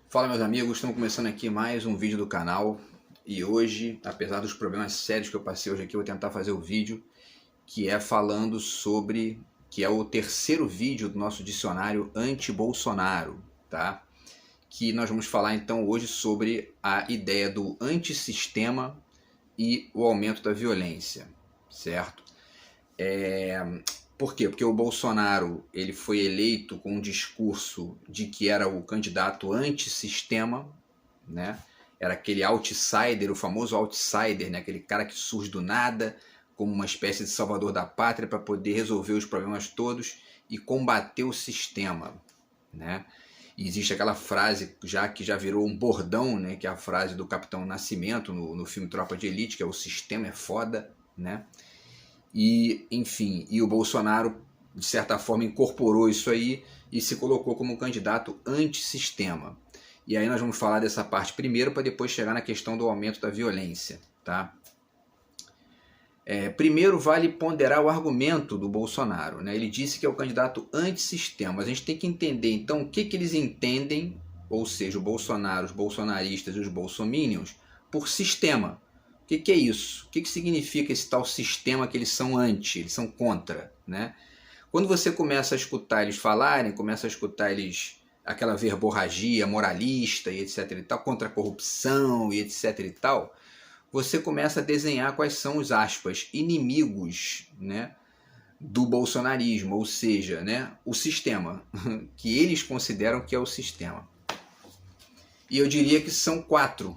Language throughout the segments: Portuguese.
Fala, meus amigos, estamos começando aqui mais um vídeo do canal. E hoje, apesar dos problemas sérios que eu passei hoje aqui, eu vou tentar fazer o vídeo que é falando sobre, que é o terceiro vídeo do nosso dicionário anti-Bolsonaro, tá? Que nós vamos falar então hoje sobre a ideia do antissistema e o aumento da violência, certo? Por quê? Porque o Bolsonaro ele foi eleito com um discurso de que era o candidato antissistema, né? Era aquele outsider, o famoso outsider, né? Aquele cara que surge do nada como uma espécie de salvador da pátria para poder resolver os problemas todos e combater o sistema, né? E existe aquela frase que já virou um bordão, né? Que é a frase do Capitão Nascimento no filme Tropa de Elite, que é o sistema é foda, né? E, enfim, e o Bolsonaro, de certa forma, incorporou isso aí e se colocou como candidato antissistema. E aí nós vamos falar dessa parte primeiro para depois chegar na questão do aumento da violência, tá? Primeiro vale ponderar o argumento do Bolsonaro, né? Ele disse que é o candidato antissistema, mas a gente tem que entender então o que eles entendem, ou seja, o Bolsonaro, os bolsonaristas e os bolsominions, por sistema. O que é isso? O que significa esse tal sistema que eles são anti, eles são contra, né? Quando você começa a escutar eles falarem, começa a escutar eles aquela verborragia moralista e etc e tal, contra a corrupção e etc e tal, você começa a desenhar quais são os, aspas, inimigos, né, do bolsonarismo, ou seja, né, o sistema, que eles consideram que é o sistema. E eu diria que são 4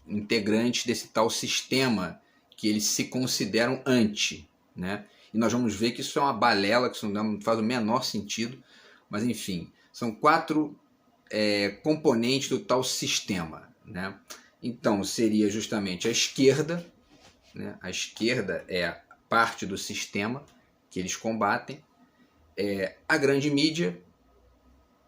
integrantes desse tal sistema que eles se consideram anti, né? E nós vamos ver que isso é uma balela, que isso não faz o menor sentido, mas enfim, são 4 componentes do tal sistema, né? Então seria justamente a esquerda, né? A esquerda é a parte do sistema que eles combatem, a grande mídia,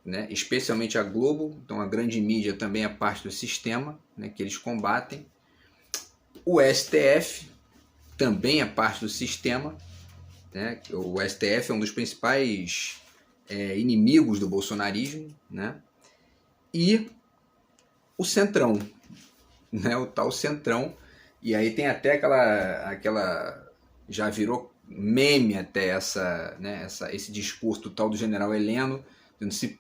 né? Especialmente a Globo, então a grande mídia também é parte do sistema, né? Que eles combatem. O STF também é parte do sistema, né? O STF é um dos principais inimigos do bolsonarismo, né? E o Centrão, né? O tal Centrão. E aí tem até aquela já virou meme até esse discurso do tal do general Heleno, se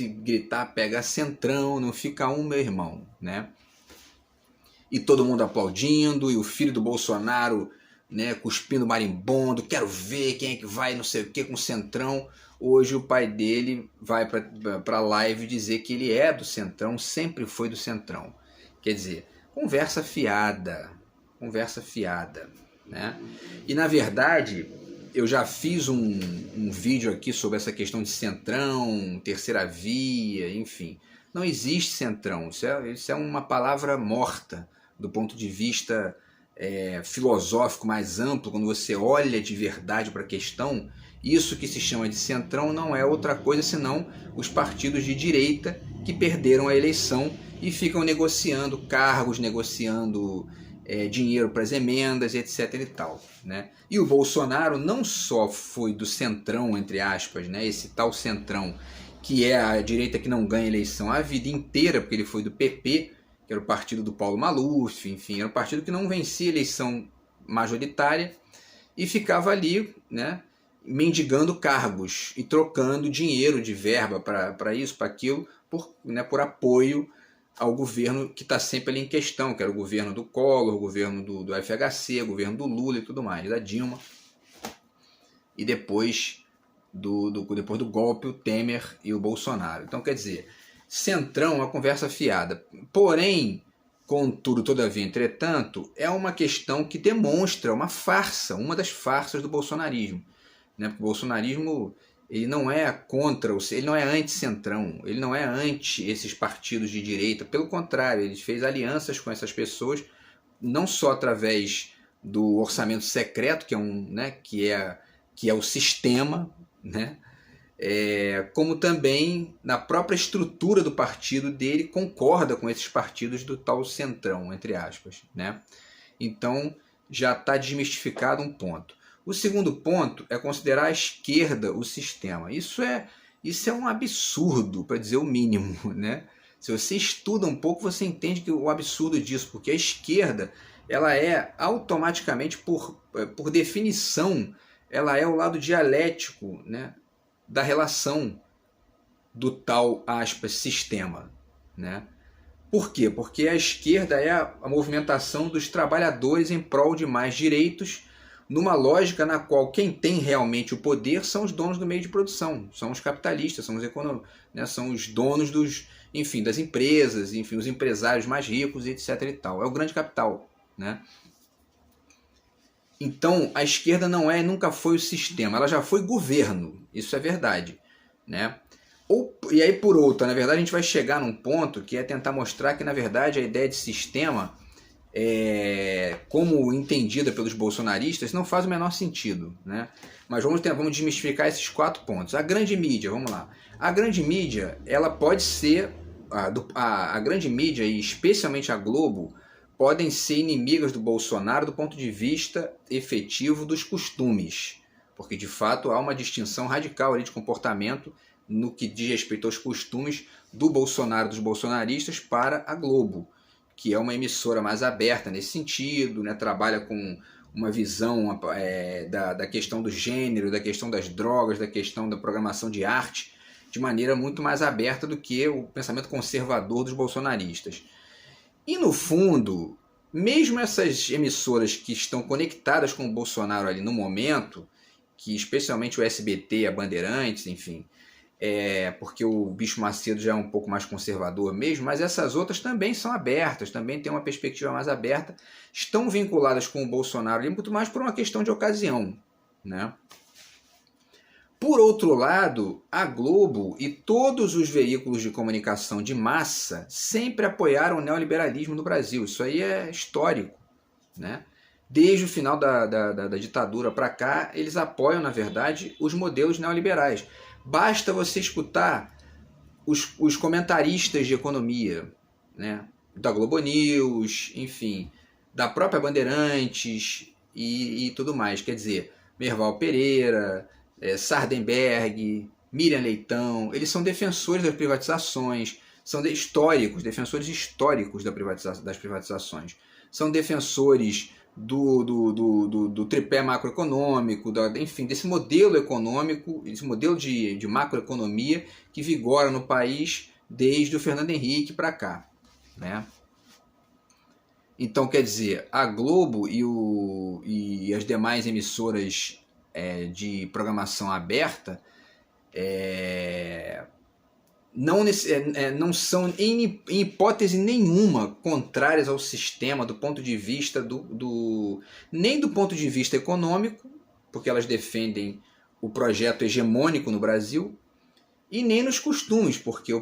gritar, pega Centrão, não fica um, meu irmão, né? E todo mundo aplaudindo, e o filho do Bolsonaro, né, cuspindo marimbondo, quero ver quem é que vai não sei o que com o Centrão. Hoje o pai dele vai para a live dizer que ele é do Centrão, sempre foi do Centrão. Quer dizer, conversa fiada, né? E na verdade, eu já fiz um vídeo aqui sobre essa questão de Centrão, terceira via, enfim. Não existe Centrão, isso é uma palavra morta do ponto de vista filosófico mais amplo. Quando você olha de verdade para a questão, isso que se chama de Centrão não é outra coisa senão os partidos de direita que perderam a eleição e ficam negociando cargos, negociando dinheiro para as emendas, etc e tal, né? E o Bolsonaro não só foi do Centrão, entre aspas, né? Esse tal Centrão, que é a direita que não ganha eleição a vida inteira, porque ele foi do PP, que era o partido do Paulo Maluf, enfim, era um partido que não vencia eleição majoritária e ficava ali, né, mendigando cargos e trocando dinheiro de verba para isso, para aquilo, por apoio ao governo que está sempre ali em questão, que era o governo do Collor, o governo do FHC, o governo do Lula e tudo mais, da Dilma. E depois do golpe, o Temer e o Bolsonaro. Então, quer dizer, Centrão é uma conversa fiada. Porém, contudo, todavia, entretanto, é uma questão que demonstra uma farsa, uma das farsas do bolsonarismo, né? Porque o bolsonarismo, ele não é contra, ele não é anti-Centrão, ele não é anti esses partidos de direita. Pelo contrário, ele fez alianças com essas pessoas, não só através do orçamento secreto, que é o sistema, né? Como também na própria estrutura do partido dele, concorda com esses partidos do tal Centrão, entre aspas, né? Então já está desmistificado um ponto. O segundo ponto é considerar a esquerda o sistema. Isso é um absurdo, para dizer o mínimo, né? Se você estuda um pouco, você entende que o absurdo disso, porque a esquerda, ela é automaticamente, por definição, ela é o lado dialético, né, da relação do tal, aspas, sistema, né? Por quê? Porque a esquerda é a movimentação dos trabalhadores em prol de mais direitos, numa lógica na qual quem tem realmente o poder são os donos do meio de produção, são os capitalistas, são os né, são os donos enfim, das empresas, enfim, os empresários mais ricos, etc. e tal. É o grande capital, né? Então, a esquerda nunca foi o sistema, ela já foi governo, isso é verdade, né? E aí, por outra, na verdade, a gente vai chegar num ponto que é tentar mostrar que, na verdade, a ideia de sistema, como entendida pelos bolsonaristas, não faz o menor sentido, né? Mas vamos desmistificar esses 4 pontos. A grande mídia, vamos lá. A grande mídia, ela pode ser, a grande mídia, e especialmente a Globo, podem ser inimigas do Bolsonaro do ponto de vista efetivo dos costumes, porque de fato há uma distinção radical ali de comportamento no que diz respeito aos costumes do Bolsonaro, dos bolsonaristas, para a Globo, que é uma emissora mais aberta nesse sentido, né? Trabalha com uma visão da questão do gênero, da questão das drogas, da questão da programação de arte, de maneira muito mais aberta do que o pensamento conservador dos bolsonaristas. E no fundo, mesmo essas emissoras que estão conectadas com o Bolsonaro ali no momento, que especialmente o SBT, a Bandeirantes, enfim, porque o Bicho Macedo já é um pouco mais conservador mesmo, mas essas outras também são abertas, também têm uma perspectiva mais aberta, estão vinculadas com o Bolsonaro ali muito mais por uma questão de ocasião, né? Por outro lado, a Globo e todos os veículos de comunicação de massa sempre apoiaram o neoliberalismo no Brasil. Isso aí é histórico, né? Desde o final da ditadura para cá, eles apoiam, na verdade, os modelos neoliberais. Basta você escutar os comentaristas de economia, né? Da Globo News, enfim, da própria Bandeirantes e tudo mais. Quer dizer, Merval Pereira, Sardenberg, Miriam Leitão, eles são defensores das privatizações, são defensores históricos das privatizações, são defensores do tripé macroeconômico, enfim, desse modelo econômico, desse modelo de macroeconomia que vigora no país desde o Fernando Henrique para cá, né? Então, quer dizer, a Globo e as demais emissoras de programação aberta não são, em hipótese nenhuma, contrárias ao sistema do ponto de vista nem do ponto de vista econômico, porque elas defendem o projeto hegemônico no Brasil, e nem nos costumes, porque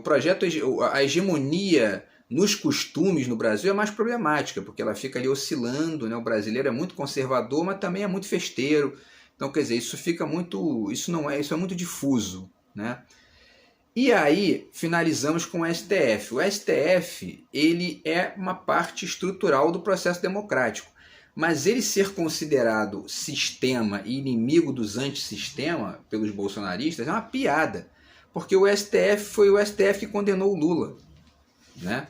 a hegemonia nos costumes no Brasil é mais problemática, porque ela fica ali oscilando, né? O brasileiro é muito conservador, mas também é muito festeiro. Então, quer dizer, isso é muito difuso, né? E aí, finalizamos com o STF. O STF, ele é uma parte estrutural do processo democrático, mas ele ser considerado sistema e inimigo dos antissistema pelos bolsonaristas é uma piada, porque o STF foi o STF que condenou o Lula, né?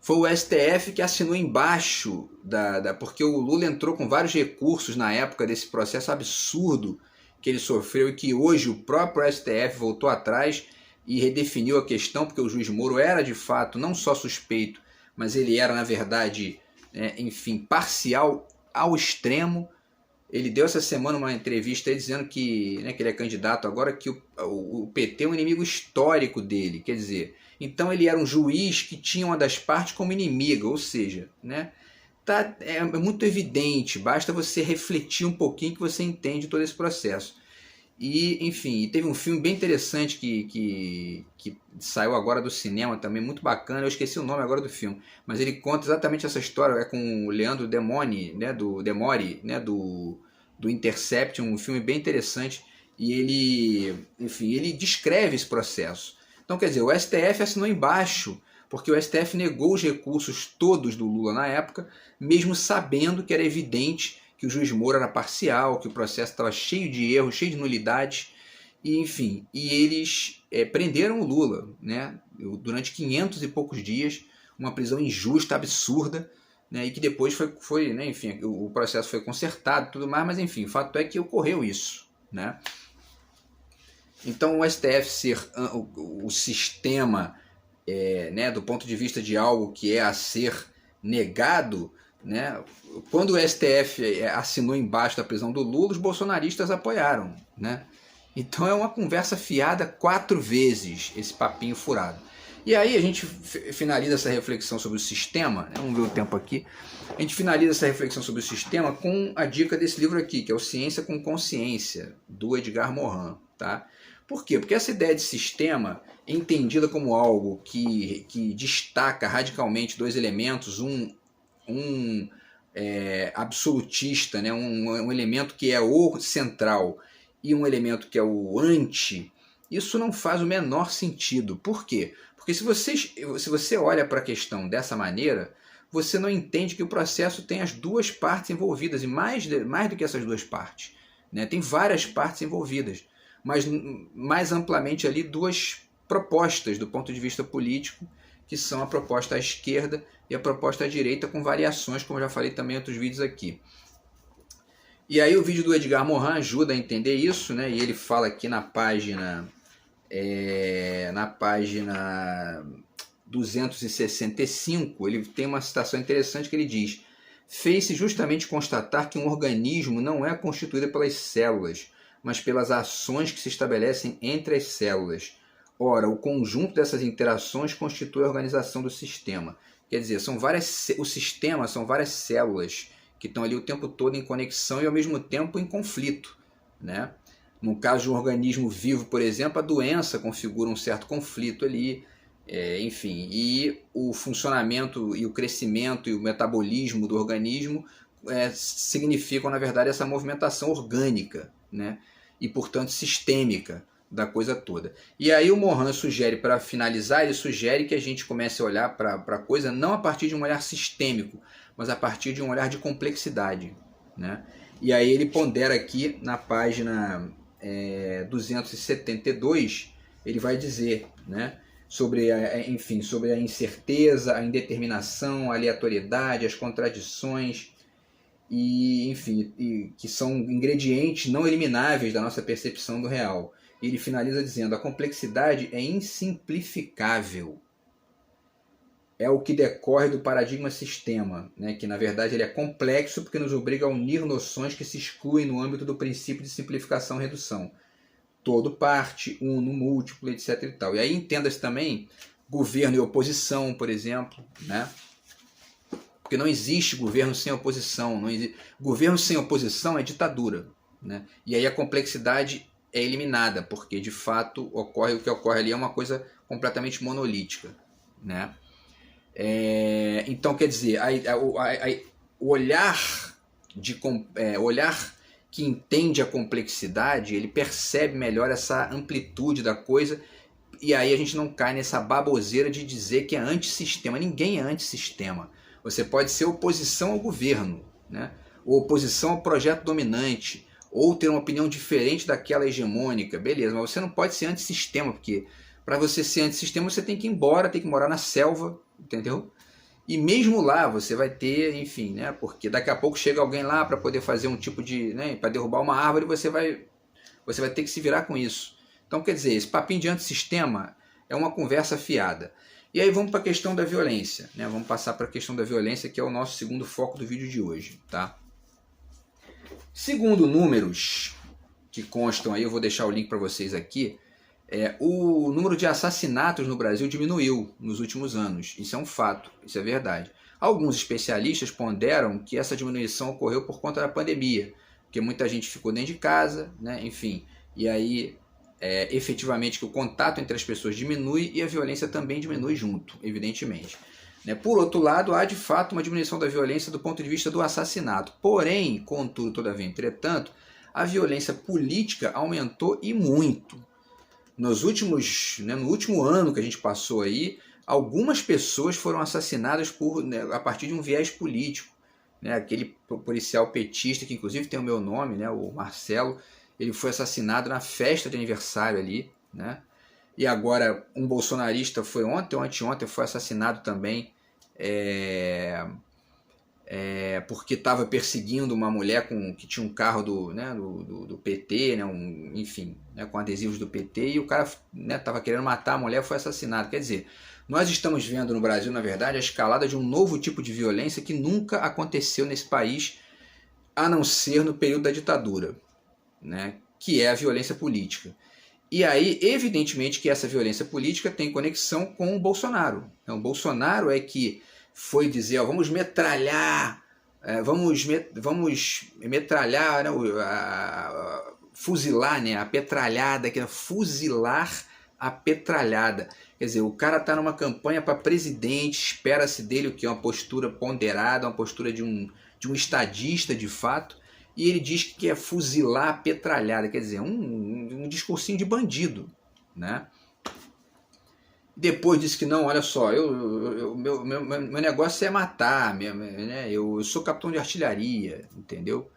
Foi o STF que assinou embaixo porque o Lula entrou com vários recursos na época desse processo absurdo que ele sofreu e que hoje o próprio STF voltou atrás e redefiniu a questão, porque o juiz Moro era de fato não só suspeito, mas ele era na verdade, enfim, parcial ao extremo. Ele deu essa semana uma entrevista aí dizendo que ele é candidato agora, que o PT é um inimigo histórico dele, quer dizer, então ele era um juiz que tinha uma das partes como inimiga, ou seja, né, é muito evidente, basta você refletir um pouquinho que você entende todo esse processo. E, enfim, teve um filme bem interessante que saiu agora do cinema também, muito bacana, eu esqueci o nome agora do filme, mas ele conta exatamente essa história, com o Leandro Demore, né, do Intercept, um filme bem interessante, e ele descreve esse processo. Então, quer dizer, o STF assinou embaixo, porque o STF negou os recursos todos do Lula na época, mesmo sabendo que era evidente que o juiz Moro era parcial, que o processo estava cheio de erros, cheio de nulidades, e enfim, e eles prenderam o Lula, né? durante 500 e poucos dias, uma prisão injusta, absurda, né, e que depois foi né, enfim, o processo foi consertado e tudo mais, mas enfim, o fato é que ocorreu isso, né? Então o STF ser o sistema, né, do ponto de vista de algo que é a ser negado, né, quando o STF assinou embaixo da prisão do Lula, os bolsonaristas apoiaram, né? Então é uma conversa fiada 4 vezes, esse papinho furado. E aí a gente finaliza essa reflexão sobre o sistema, né? Vamos ver o tempo aqui. A gente finaliza essa reflexão sobre o sistema com a dica desse livro aqui, que é o Ciência com Consciência, do Edgar Morin. Tá? Por quê? Porque essa ideia de sistema, entendida como algo que destaca radicalmente dois elementos, um absolutista, né? um elemento que é o central e um elemento que é o anti, isso não faz o menor sentido. Por quê? Porque se você olha para a questão dessa maneira, você não entende que o processo tem as duas partes envolvidas, e mais do que essas duas partes, né? Tem várias partes envolvidas, mas mais amplamente ali duas propostas do ponto de vista político, que são a proposta à esquerda e a proposta à direita, com variações, como eu já falei também em outros vídeos aqui. E aí o vídeo do Edgar Morin ajuda a entender isso, né? E ele fala aqui na página 265, ele tem uma citação interessante que ele diz: fez-se justamente constatar que um organismo não é constituído pelas células, mas pelas ações que se estabelecem entre as células. Ora, o conjunto dessas interações constitui a organização do sistema. Quer dizer, o sistema são várias células que estão ali o tempo todo em conexão e ao mesmo tempo em conflito, né? No caso de um organismo vivo, por exemplo, a doença configura um certo conflito ali, enfim, e o funcionamento e o crescimento e o metabolismo do organismo significam, na verdade, essa movimentação orgânica, né? E, portanto, sistêmica da coisa toda. E aí o Morin sugere, para finalizar, ele sugere que a gente comece a olhar para a coisa não a partir de um olhar sistêmico, mas a partir de um olhar de complexidade, né? E aí ele pondera aqui na página 272, ele vai dizer, né, sobre a incerteza, a indeterminação, a aleatoriedade, as contradições, e, enfim, que são ingredientes não elimináveis da nossa percepção do real. Ele finaliza dizendo: a complexidade é insimplificável. É o que decorre do paradigma sistema, né? Que na verdade ele é complexo porque nos obriga a unir noções que se excluem no âmbito do princípio de simplificação e redução. Todo parte, uno, múltiplo, etc. E tal. E aí entenda-se também governo e oposição, por exemplo, né? Porque não existe governo sem oposição. Governo sem oposição é ditadura, né? E aí a complexidade é eliminada, porque de fato o que ocorre ali é uma coisa completamente monolítica, né? Então, quer dizer, o olhar que entende a complexidade, ele percebe melhor essa amplitude da coisa, e aí a gente não cai nessa baboseira de dizer que é antissistema. Ninguém é antissistema. Você pode ser oposição ao governo, né? Ou oposição ao projeto dominante, ou ter uma opinião diferente daquela hegemônica, beleza, mas você não pode ser antissistema, porque para você ser antissistema você tem que ir embora, tem que morar na selva, entendeu? E mesmo lá você vai ter, enfim, né? Porque daqui a pouco chega alguém lá para poder fazer um tipo de, né, para derrubar uma árvore, você vai ter que se virar com isso. Então, quer dizer, esse papinho de antissistema é uma conversa fiada. E aí vamos para a questão da violência, né? Vamos passar para a questão da violência, que é o nosso segundo foco do vídeo de hoje, tá? Segundo números que constam aí, eu vou deixar o link para vocês aqui, o número de assassinatos no Brasil diminuiu nos últimos anos. Isso é um fato, isso é verdade. Alguns especialistas ponderam que essa diminuição ocorreu por conta da pandemia, porque muita gente ficou dentro de casa, né? Enfim, e aí efetivamente que o contato entre as pessoas diminui e a violência também diminui junto, evidentemente. Por outro lado, há de fato uma diminuição da violência do ponto de vista do assassinato. Porém, contudo, todavia, entretanto, a violência política aumentou e muito. No último ano que a gente passou aí, algumas pessoas foram assassinadas a partir de um viés político. Aquele policial petista, que inclusive tem o meu nome, o Marcelo, ele foi assassinado na festa de aniversário ali, né? E agora um bolsonarista foi ontem ou anteontem foi assassinado também, porque estava perseguindo uma mulher que tinha um carro do PT, né, enfim, né, com adesivos do PT, e o cara estava querendo matar a mulher, foi assassinado. Quer dizer, nós estamos vendo no Brasil, na verdade, a escalada de um novo tipo de violência que nunca aconteceu nesse país, a não ser no período da ditadura, né, que é a violência política. E aí, evidentemente que essa violência política tem conexão com o Bolsonaro. Então, o Bolsonaro é que foi dizer, ó, vamos metralhar, vamos metralhar, né, fuzilar, né, a petralhada, que é fuzilar a petralhada. Quer dizer, o cara está numa campanha para presidente, espera-se dele o que é uma postura ponderada, uma postura de um estadista de fato, e ele diz que quer fuzilar a petralhada, quer dizer, um discursinho de bandido, né? Depois disse que não, olha só, meu negócio é matar, né? Eu sou capitão de artilharia, entendeu?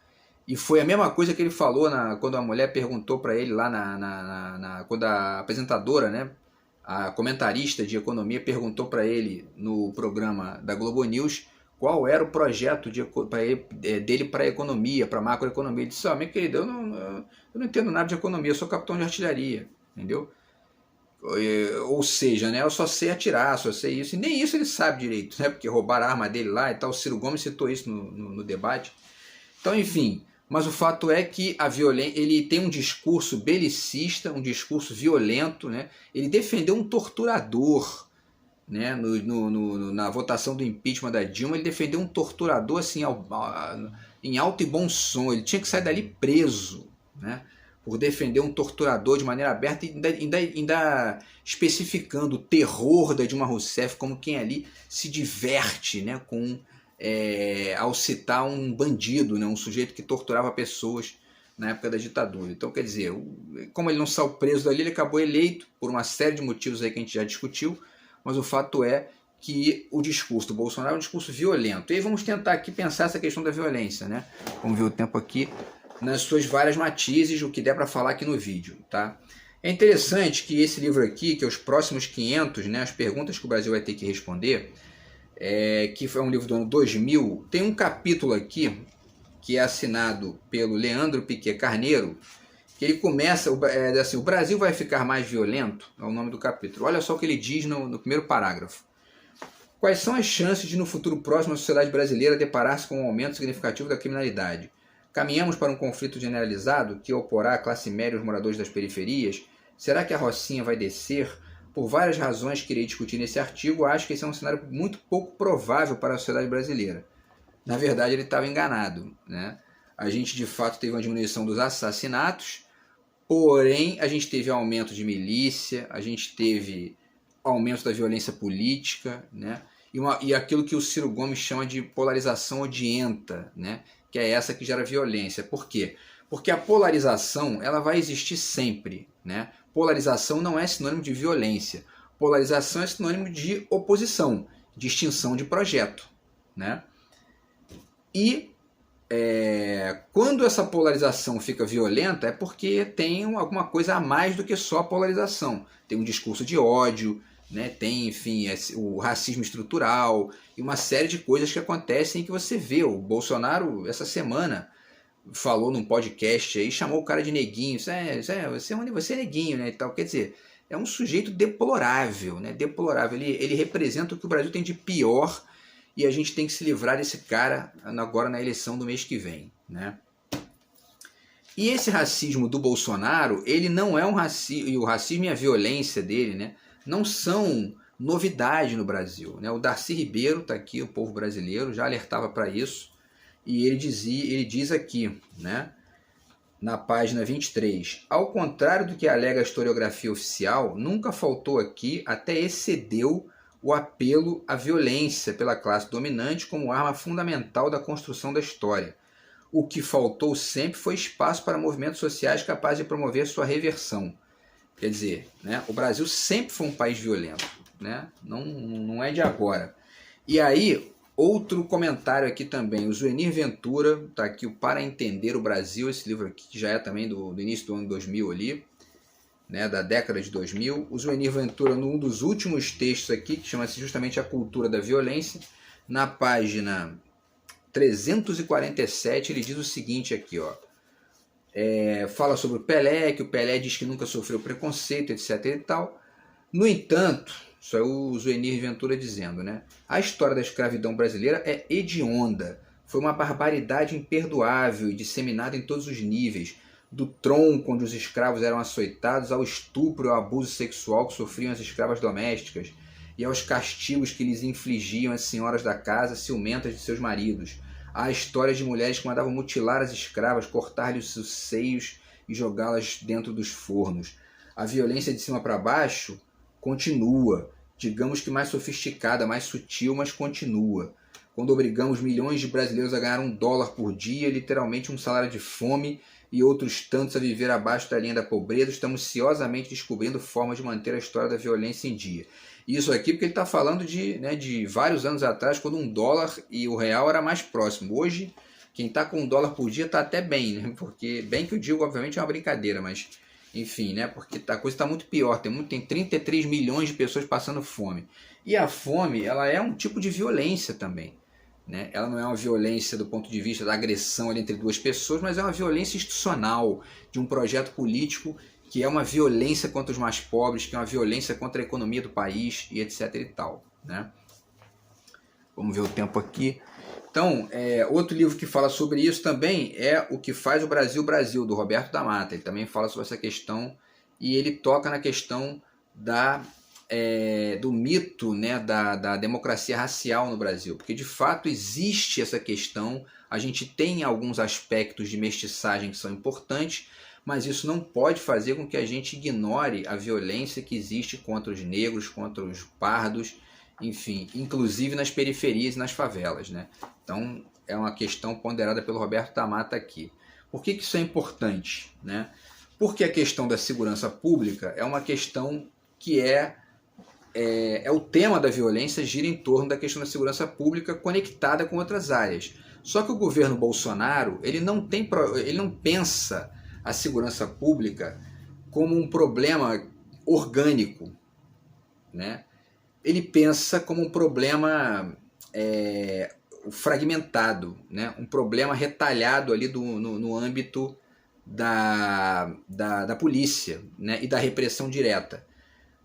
E foi a mesma coisa que ele falou quando a mulher perguntou para ele lá quando a apresentadora, né, a comentarista de economia perguntou para ele no programa da Globo News qual era o projeto dele para a economia, para a macroeconomia. Ele disse, meu querido, eu não entendo nada de economia, eu sou capitão de artilharia, entendeu? Ou seja, né, eu só sei atirar, só sei isso, e nem isso ele sabe direito, né, porque roubaram a arma dele lá e tal. O Ciro Gomes citou isso no debate. Então, enfim, mas o fato é que ele tem um discurso belicista, um discurso violento, né? Ele defendeu um torturador, né? Na votação do impeachment da Dilma, ele defendeu um torturador assim, em alto e bom som. Ele tinha que sair dali preso, né, por defender um torturador de maneira aberta, e ainda especificando o terror da Dilma Rousseff como quem ali se diverte, né, ao citar um bandido, né, um sujeito que torturava pessoas na época da ditadura. Então, quer dizer, como ele não saiu preso dali, ele acabou eleito por uma série de motivos aí que a gente já discutiu, mas o fato é que o discurso do Bolsonaro é um discurso violento. E aí vamos tentar aqui pensar essa questão da violência, né? Vamos ver o tempo aqui nas suas várias matizes, o que der para falar aqui no vídeo, tá? É interessante que esse livro aqui, que é os próximos 500, né, as perguntas que o Brasil vai ter que responder, que foi um livro do ano 2000, tem um capítulo aqui que é assinado pelo Leandro Piquet Carneiro, que ele começa assim: o Brasil vai ficar mais violento, é o nome do capítulo. Olha só o que ele diz no primeiro parágrafo. Quais são as chances de no futuro próximo a sociedade brasileira deparar-se com um aumento significativo da criminalidade? Caminhamos para um conflito generalizado que oporá a classe média e os moradores das periferias? Será que a Rocinha vai descer? Por várias razões que irei discutir nesse artigo, acho que esse é um cenário muito pouco provável para a sociedade brasileira. Na verdade, ele estava enganado, né? A gente, de fato, teve uma diminuição dos assassinatos, porém, a gente teve aumento de milícia, a gente teve aumento da violência política, né? E aquilo que o Ciro Gomes chama de polarização odienta, né? Que é essa que gera violência. Por quê? Porque a polarização, ela vai existir sempre, né? Polarização não é sinônimo de violência. Polarização é sinônimo de oposição, de extinção de projeto, né? E quando essa polarização fica violenta, é porque tem alguma coisa a mais do que só a polarização. Tem um discurso de ódio, né? Tem, enfim, o racismo estrutural e uma série de coisas que acontecem que você vê. O Bolsonaro, essa semana, falou num podcast aí, chamou o cara de neguinho. Você é neguinho, né? E tal. Quer dizer, é um sujeito deplorável, né? Deplorável. Ele representa o que o Brasil tem de pior, e a gente tem que se livrar desse cara agora na eleição do mês que vem, né? E esse racismo do Bolsonaro, ele não é um racismo, e o racismo e a violência dele, né, não são novidade no Brasil, né? O Darcy Ribeiro está aqui, o povo brasileiro, já alertava para isso, e ele diz aqui, né, na página 23, ao contrário do que alega a historiografia oficial, nunca faltou aqui, até excedeu o apelo à violência pela classe dominante como arma fundamental da construção da história. O que faltou sempre foi espaço para movimentos sociais capazes de promover sua reversão. Quer dizer, né, o Brasil sempre foi um país violento, né? Não é de agora. E aí, outro comentário aqui também, o Zuenir Ventura, está aqui o Para Entender o Brasil, esse livro aqui que já é também do início do ano 2000 ali, né, da década de 2000. O Zuenir Ventura, num dos últimos textos aqui, que chama-se justamente A Cultura da Violência, na página 347, ele diz o seguinte aqui, ó. Fala sobre o Pelé, que o Pelé diz que nunca sofreu preconceito, etc. e tal. No entanto, isso é o Zuenir Ventura dizendo, né? A história da escravidão brasileira é hedionda. Foi uma barbaridade imperdoável e disseminada em todos os níveis, do tronco onde os escravos eram açoitados, ao estupro e ao abuso sexual que sofriam as escravas domésticas, e aos castigos que lhes infligiam as senhoras da casa ciumentas de seus maridos. Há histórias de mulheres que mandavam mutilar as escravas, cortar-lhes os seios e jogá-las dentro dos fornos. A violência de cima para baixo continua, digamos que mais sofisticada, mais sutil, mas continua. Quando obrigamos milhões de brasileiros a ganhar $1 por dia, literalmente um salário de fome, e outros tantos a viver abaixo da linha da pobreza, estamos ciosamente descobrindo formas de manter a história da violência em dia. Isso aqui porque ele está falando de vários anos atrás, quando $1 e o real era mais próximo. Hoje, quem está com $1 por dia está até bem, né? Porque, bem que eu digo, obviamente é uma brincadeira, mas enfim, né? Porque a coisa está muito pior. Tem 33 milhões de pessoas passando fome. E a fome, ela é um tipo de violência também, né? Ela não é uma violência do ponto de vista da agressão ali entre duas pessoas, mas é uma violência institucional, de um projeto político que é uma violência contra os mais pobres, que é uma violência contra a economia do país e etc e tal, né? Vamos ver o tempo aqui. Então, outro livro que fala sobre isso também é O que faz o Brasil, Brasil, do Roberto da Mata. Ele também fala sobre essa questão e ele toca na questão do mito, né, da democracia racial no Brasil, porque de fato existe essa questão. A gente tem alguns aspectos de mestiçagem que são importantes, mas isso não pode fazer com que a gente ignore a violência que existe contra os negros, contra os pardos, enfim, inclusive nas periferias e nas favelas, né? Então é uma questão ponderada pelo Roberto da Mata aqui. Por que isso é importante, né? Porque a questão da segurança pública é uma questão que o tema da violência gira em torno da questão da segurança pública conectada com outras áreas. Só que o governo Bolsonaro ele não pensa a segurança pública como um problema orgânico, né? Ele pensa como um problema fragmentado, né? Um problema retalhado ali no âmbito da polícia, né? E da repressão direta.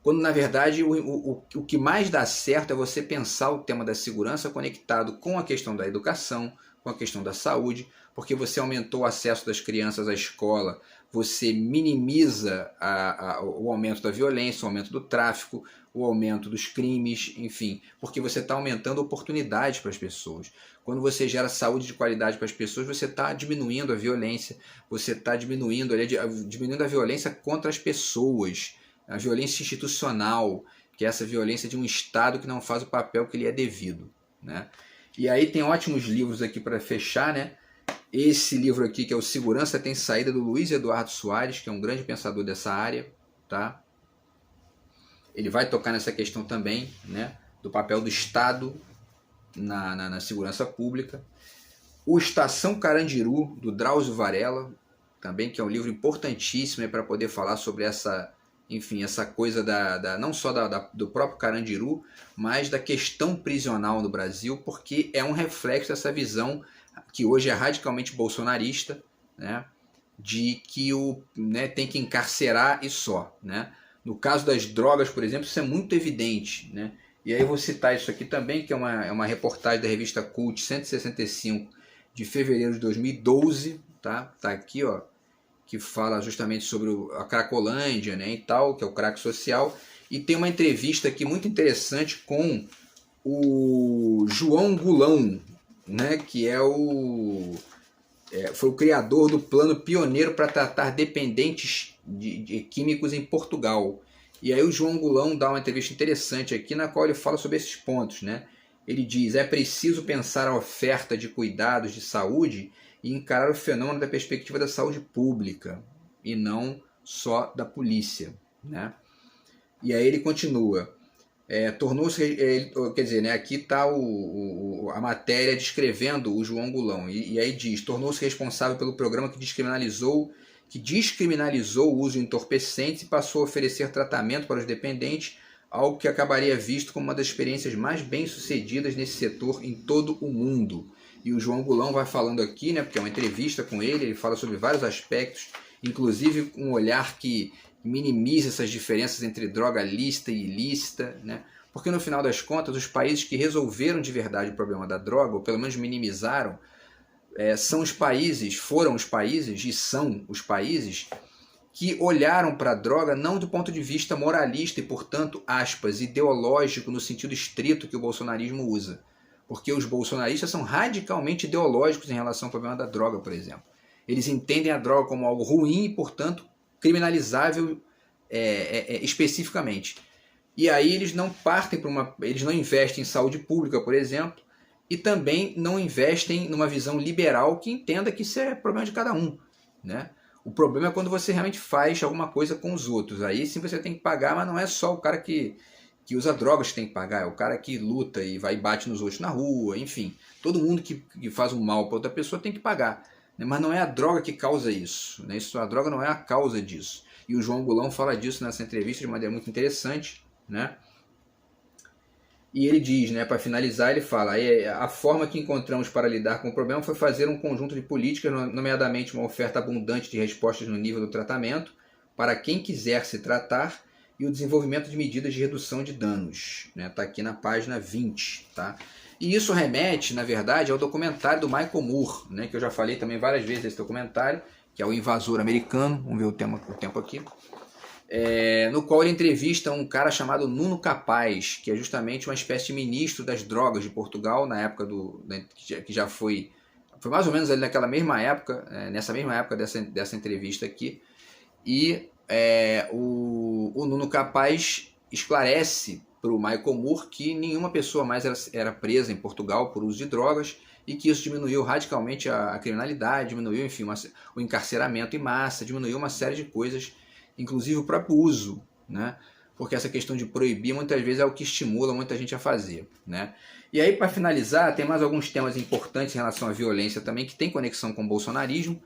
Quando, na verdade, o que mais dá certo é você pensar o tema da segurança conectado com a questão da educação, com a questão da saúde, porque você aumentou o acesso das crianças à escola, você minimiza o aumento da violência, o aumento do tráfico, o aumento dos crimes, enfim, porque você está aumentando oportunidades para as pessoas. Quando você gera saúde de qualidade para as pessoas, você está diminuindo a violência, você está diminuindo a violência contra as pessoas, a violência institucional, que é essa violência de um Estado que não faz o papel que lhe é devido, né? E aí tem ótimos livros aqui para fechar, né? Esse livro aqui, que é o Segurança Tem Saída, do Luiz Eduardo Soares, que é um grande pensador dessa área, tá? Ele vai tocar nessa questão também, né, do papel do Estado na segurança pública. O Estação Carandiru, do Drauzio Varela, também, que é um livro importantíssimo para poder falar sobre essa coisa não só do próprio Carandiru, mas da questão prisional no Brasil, porque é um reflexo dessa visão que hoje é radicalmente bolsonarista, né, de que tem que encarcerar e só, né? No caso das drogas, por exemplo, isso é muito evidente, né? E aí eu vou citar isso aqui também, que é uma reportagem da revista Cult 165 de fevereiro de 2012, tá? Tá aqui, ó, que fala justamente sobre a Cracolândia, né, e tal, que é o crack social. E tem uma entrevista aqui muito interessante com o João Gulão, né, que foi o criador do plano pioneiro para tratar dependentes de químicos em Portugal. E aí o João Gulão dá uma entrevista interessante aqui, na qual ele fala sobre esses pontos, né? Ele diz: é preciso pensar a oferta de cuidados de saúde e encarar o fenômeno da perspectiva da saúde pública, e não só da polícia, né? E aí ele continua. Quer dizer, né, aqui está a matéria descrevendo o João Gulão, e aí diz: tornou-se responsável pelo programa que descriminalizou que descriminalizou o uso de entorpecentes e passou a oferecer tratamento para os dependentes, algo que acabaria visto como uma das experiências mais bem-sucedidas nesse setor em todo o mundo. E o João Gulão vai falando aqui, né, porque é uma entrevista com ele fala sobre vários aspectos, inclusive um olhar que minimiza essas diferenças entre droga lícita e ilícita, né? Porque no final das contas, os países que resolveram de verdade o problema da droga, ou pelo menos minimizaram, foram os países e são os países que olharam para a droga não do ponto de vista moralista e, portanto, aspas, ideológico no sentido estrito que o bolsonarismo usa. Porque os bolsonaristas são radicalmente ideológicos em relação ao problema da droga, por exemplo. Eles entendem a droga como algo ruim e, portanto, criminalizável especificamente. E aí eles não eles não investem em saúde pública, por exemplo, e também não investem numa visão liberal que entenda que isso é problema de cada um, né? O problema é quando você realmente faz alguma coisa com os outros. Aí sim você tem que pagar, mas não é só o cara que usa drogas que tem que pagar, é o cara que luta e vai e bate nos outros na rua, enfim. Todo mundo que faz um mal para outra pessoa tem que pagar, né? Mas não é a droga que causa isso, né? A droga não é a causa disso. E o João Gulão fala disso nessa entrevista de maneira muito interessante, né? E ele diz, né, para finalizar, ele fala: a forma que encontramos para lidar com o problema foi fazer um conjunto de políticas, nomeadamente uma oferta abundante de respostas no nível do tratamento, para quem quiser se tratar, e o desenvolvimento de medidas de redução de danos. Está aqui na página 20. Tá? E isso remete, na verdade, ao documentário do Michael Moore, né, que eu já falei também várias vezes desse documentário, que é O Invasor Americano. Vamos ver o tempo aqui. No qual ele entrevista um cara chamado Nuno Capaz, que é justamente uma espécie de ministro das drogas de Portugal, na época que já foi mais ou menos ali naquela mesma época, nessa mesma época dessa entrevista aqui. E o Nuno Capaz esclarece para o Michael Moore que nenhuma pessoa mais era presa em Portugal por uso de drogas e que isso diminuiu radicalmente a criminalidade, diminuiu, enfim, o encarceramento em massa, diminuiu uma série de coisas, inclusive o próprio uso, né? Porque essa questão de proibir muitas vezes é o que estimula muita gente a fazer, né? E aí, para finalizar, tem mais alguns temas importantes em relação à violência também, que tem conexão com o bolsonarismo.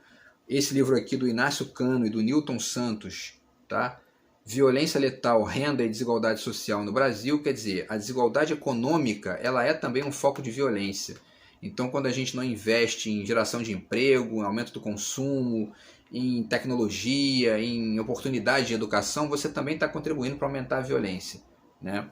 Esse livro aqui do Inácio Cano e do Newton Santos, tá? Violência letal, renda e desigualdade social no Brasil. Quer dizer, a desigualdade econômica, ela é também um foco de violência. Então, quando a gente não investe em geração de emprego, em aumento do consumo, em tecnologia, em oportunidade de educação, você também está contribuindo para aumentar a violência, né?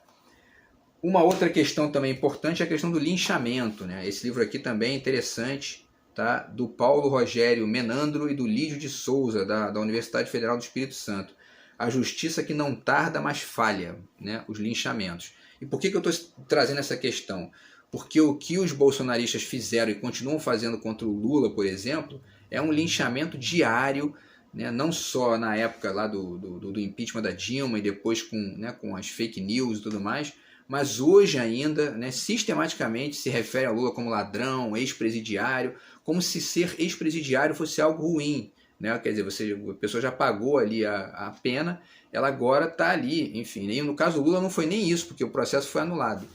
Uma outra questão também importante é a questão do linchamento, né? Esse livro aqui também é interessante, tá? Do Paulo Rogério Menandro e do Lídio de Souza, da Universidade Federal do Espírito Santo. A justiça que não tarda, mas falha, né? Os linchamentos. E por que eu estou trazendo essa questão? Porque o que os bolsonaristas fizeram e continuam fazendo contra o Lula, por exemplo, é um linchamento diário, né? Não só na época lá do impeachment da Dilma e depois com as fake news e tudo mais, mas hoje ainda, né, sistematicamente se refere ao Lula como ladrão, ex-presidiário, como se ser ex-presidiário fosse algo ruim, né? Quer dizer, a pessoa já pagou ali a pena, ela agora está ali, enfim. E no caso do Lula não foi nem isso, porque o processo foi anulado.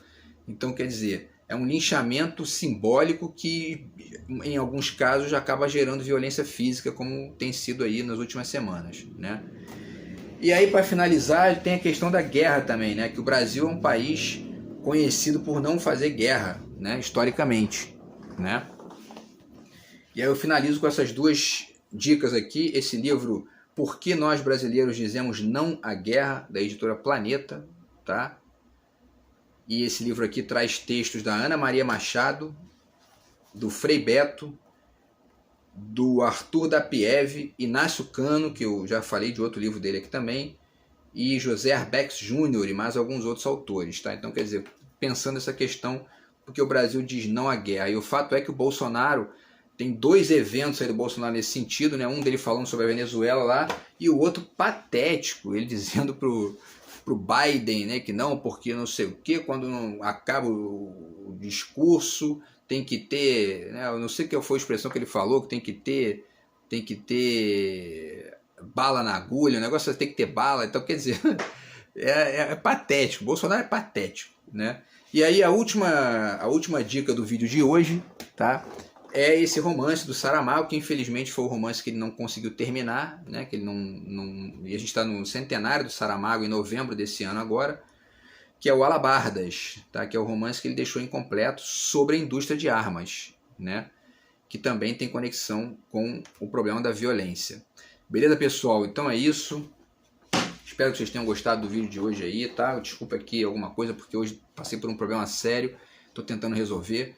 Então, quer dizer, é um linchamento simbólico que, em alguns casos, já acaba gerando violência física, como tem sido aí nas últimas semanas, né? E aí, para finalizar, tem a questão da guerra também, né? Que o Brasil é um país conhecido por não fazer guerra, né? Historicamente, né? E aí eu finalizo com essas duas dicas aqui. Esse livro, Por que Nós Brasileiros Dizemos Não à Guerra, da editora Planeta, tá? E esse livro aqui traz textos da Ana Maria Machado, do Frei Beto, do Arthur da Pieve, Inácio Cano, que eu já falei de outro livro dele aqui também, e José Arbex Júnior e mais alguns outros autores, tá? Então, quer dizer, pensando nessa questão, porque o Brasil diz não à guerra. E o fato é que o Bolsonaro, tem dois eventos aí do Bolsonaro nesse sentido, né? Um dele falando sobre a Venezuela lá, e o outro patético, ele dizendo pro Biden, né, que não, porque não sei o que, quando não acaba o discurso, tem que ter, né, eu não sei qual foi a expressão que ele falou, que tem que ter bala na agulha, o negócio é tem que ter bala, então quer dizer, é patético, Bolsonaro é patético, né? E aí a última dica do vídeo de hoje, tá? é esse romance do Saramago, que infelizmente foi o romance que ele não conseguiu terminar, né? Que ele e a gente está no centenário do Saramago, em novembro desse ano agora, que é o Alabardas, tá? Que é o romance que ele deixou incompleto sobre a indústria de armas, né? Que também tem conexão com o problema da violência. Beleza, pessoal? Então é isso. Espero que vocês tenham gostado do vídeo de hoje aí, tá? Desculpa aqui alguma coisa, porque hoje passei por um problema sério, estou tentando resolver.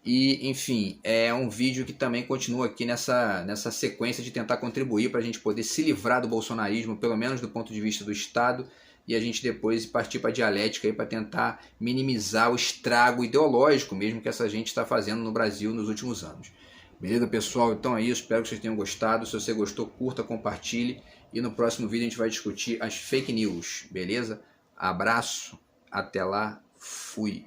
E, enfim, é um vídeo que também continua aqui nessa sequência de tentar contribuir para a gente poder se livrar do bolsonarismo, pelo menos do ponto de vista do Estado, e a gente depois partir para a dialética para tentar minimizar o estrago ideológico mesmo que essa gente está fazendo no Brasil nos últimos anos. Beleza, pessoal? Então é isso, espero que vocês tenham gostado. Se você gostou, curta, compartilhe, e no próximo vídeo a gente vai discutir as fake news, beleza? Abraço, até lá, fui!